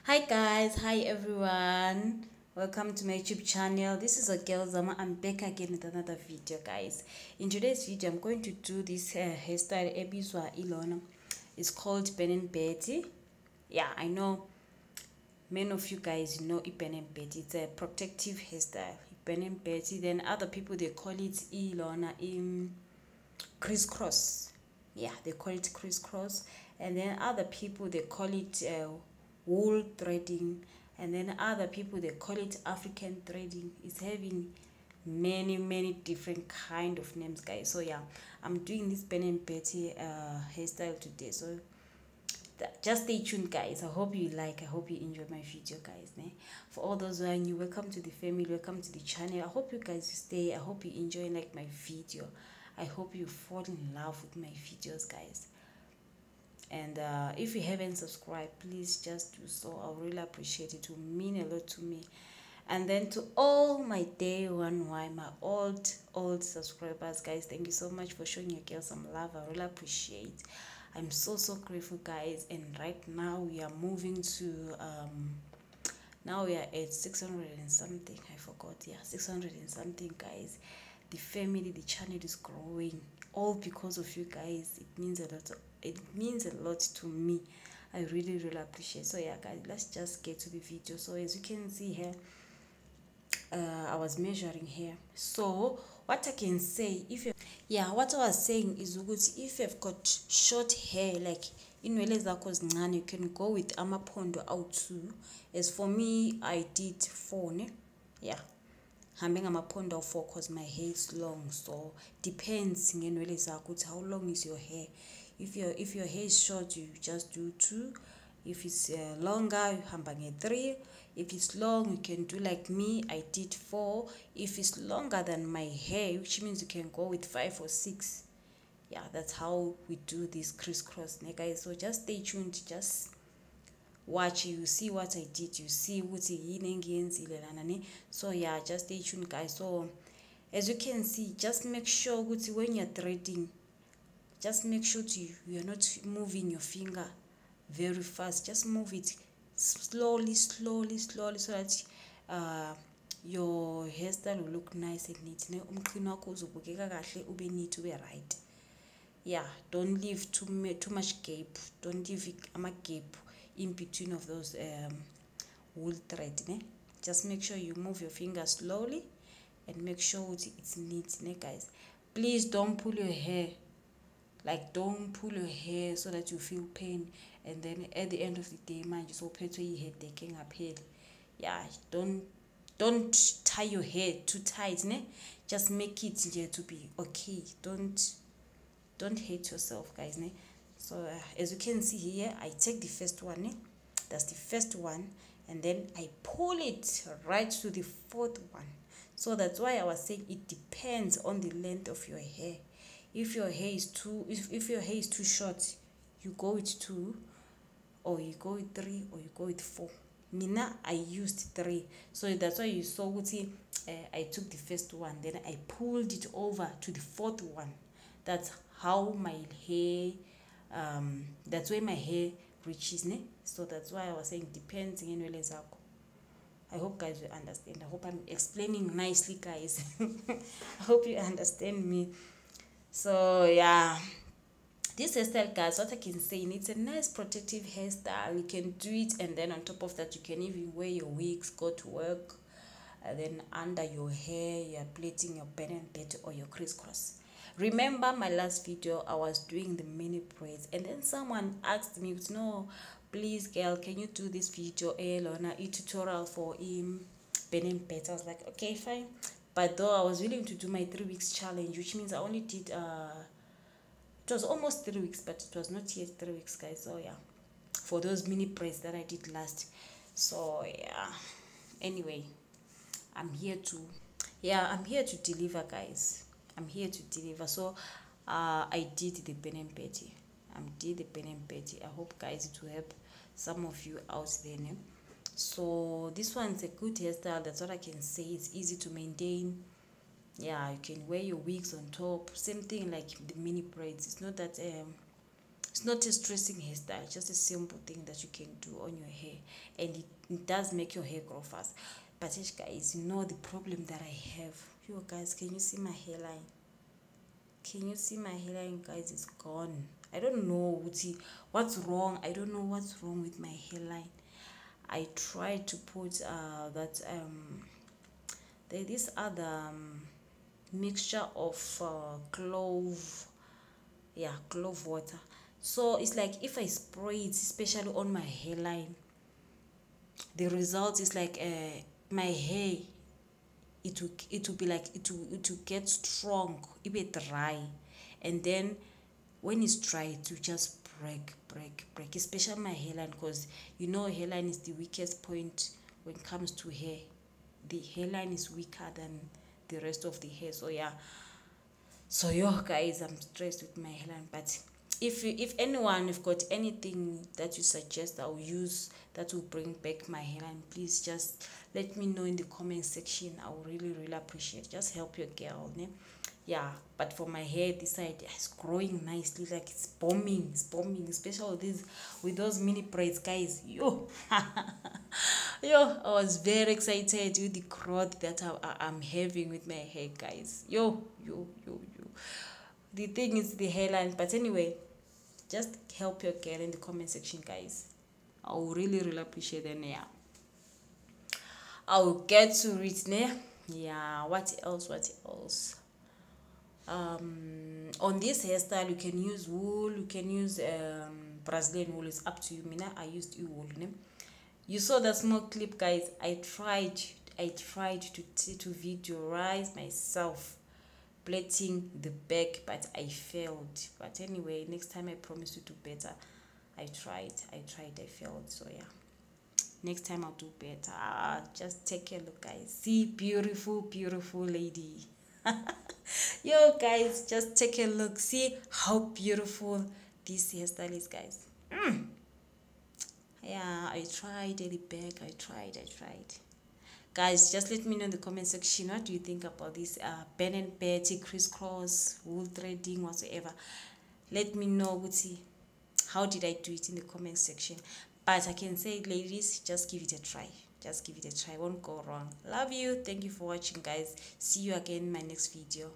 Hi guys, hi everyone. Welcome to my YouTube channel. This is a girl Zama. I'm back again with another video, guys. In today's video, I'm going to do this hairstyle ebizwa ilona. It's called Ben and Betty. Yeah, I know many of you guys know Ben and Betty. It's a protective hairstyle. Ben and Betty. Then other people they call it ilona in crisscross. Yeah, they call it crisscross. And then other people they call it wool threading, and then other people they call it African threading. It's having many different kind of names, guys. So yeah, I'm doing this Ben and Betty hairstyle today, so just stay tuned, guys. I hope you enjoy my video, guys. For all those who are new, welcome to the family, welcome to the channel. I hope you guys stay. I hope you enjoy my video. I hope you fall in love with my videos, guys. And if you haven't subscribed, please just do so. I really appreciate it. It will mean a lot to me. And then to all my day one, why my old subscribers, guys, thank you so much for showing your girl some love. I really appreciate. I'm so grateful, guys. And right now we are moving to now we are at 600 and something. I forgot. Yeah, 600 and something, guys. The family, the channel is growing, all because of you guys. It means a lot to me. I really appreciate. So yeah, guys, let's just get to the video. So as you can see here, I was measuring here. So what I can say, what I was saying is if you've got short hair, like inwele zakho zincane, you can go with amaphondo awu-2. As for me, I did 4, ne? Yeah, hambe ngamaphondo awu-4 because my hair is long. So depends ngenwele zakho how long is your hair. If your hair is short, you just do 2. If it's longer, you hamba nge-3. If it's long, you can do like me, I did 4. If it's longer than my hair, which means you can go with 5 or 6. Yeah, that's how we do this crisscross, guys. So just stay tuned, just watch, you see what I did, you see what so yeah, just stay tuned, guys. So as you can see, just make sure when you're threading, just make sure you're not moving your finger very fast. Just move it slowly so that your hairstyle will look nice and neat. Umqhino wakho uzobukeka kahle, ube neat, ube right. Yeah, don't leave too much gap. Don't leave a gap in between of those wool thread. Just make sure you move your fingers slowly and make sure it's neat, guys. Please don't pull your hair. Like, don't pull your hair so that you feel pain, and then at the end of the day, man, you so pay to your head taking up head. Yeah, don't tie your hair too tight, just make it to be okay. Don't hate yourself, guys, So as you can see here, I take the first one, that's the first one, and then I pull it right to the fourth one. So that's why I was saying it depends on the length of your hair. If your hair is too short, you go with 2, or you go with 3, or you go with 4. Mina, I used 3, so that's why you saw I took the first one, then I pulled it over to the fourth one. That's how my hair that's where my hair reaches, so that's why I was saying depends ngenwele zakho. I hope guys will understand. I hope I'm explaining nicely, guys. I hope you understand me. So yeah, this hairstyle, guys, what I can say, it's a nice protective hairstyle. You can do it, and then on top of that, you can even wear your wigs, go to work, and then under your hair you're plaiting your Ben and Betty or your crisscross. Remember my last video, I was doing the mini braids, and then someone asked me, no, please girl, can you do this video a tutorial for Ben and Betty? I was like, okay, fine. But though I was willing to do my 3 weeks challenge, which means I only did it was almost 3 weeks, but it was not yet 3 weeks, guys. So yeah, for those mini braids that I did last. So yeah, anyway, I'm here to deliver, guys. I'm here to deliver. So I did the Ben and Betty. I hope, guys, it will help some of you out there. So this one's a good hairstyle. That's what I can say. It's easy to maintain. Yeah, you can wear your wigs on top. Same thing like the mini braids. It's not that It's not a stressing hairstyle, it's just a simple thing that you can do on your hair, and it does make your hair grow fast. But guys, you know the problem that I have. You guys, can you see my hairline? Can you see my hairline, guys? It's gone. I don't know what's wrong. I don't know what's wrong with my hairline. I tried to put this other mixture of clove water. So it's like if I spray it, especially on my hairline, the result is like my hair, it will be like it will get strong, it will dry, and then when it's dry it will just break, especially my hairline, because you know hairline is the weakest point when it comes to hair. The hairline is weaker than the rest of the hair. So yeah, so yo guys, I'm stressed with my hairline. But if anyone, if got anything that you suggest I'll use that will bring back my hairline, please just let me know in the comment section. I will really appreciate it. Just help your girl, né? Yeah. But for my hair, this side is growing nicely, like it's booming, especially with those mini braids, guys. Yo yo, I was very excited with the growth that I'm having with my hair, guys. Yo, the thing is the hairline. But anyway, just help your girl in the comment section, guys. I will really appreciate it. Yeah, I'll get to it. Yeah, what else? On this hairstyle you can use wool, you can use Brazilian wool. It's up to you. Mina, I used wool. You saw the small clip, guys. I tried to videoize myself plaiting the back, but I failed. But anyway, next time I promise to do better. I tried, I failed. So yeah, next time I'll do better. Just take a look, guys. See, beautiful lady. Yo guys, just take a look. See how beautiful this hairstyle is, guys. Yeah, I tried at the back. I tried. Guys, just let me know in the comment section, what do you think about this Ben and Betty crisscross wool threading whatsoever. Let me know, how did I do it in the comment section. But I can say, ladies, just give it a try. Won't go wrong. Love you. Thank you for watching, guys. See you again in my next video.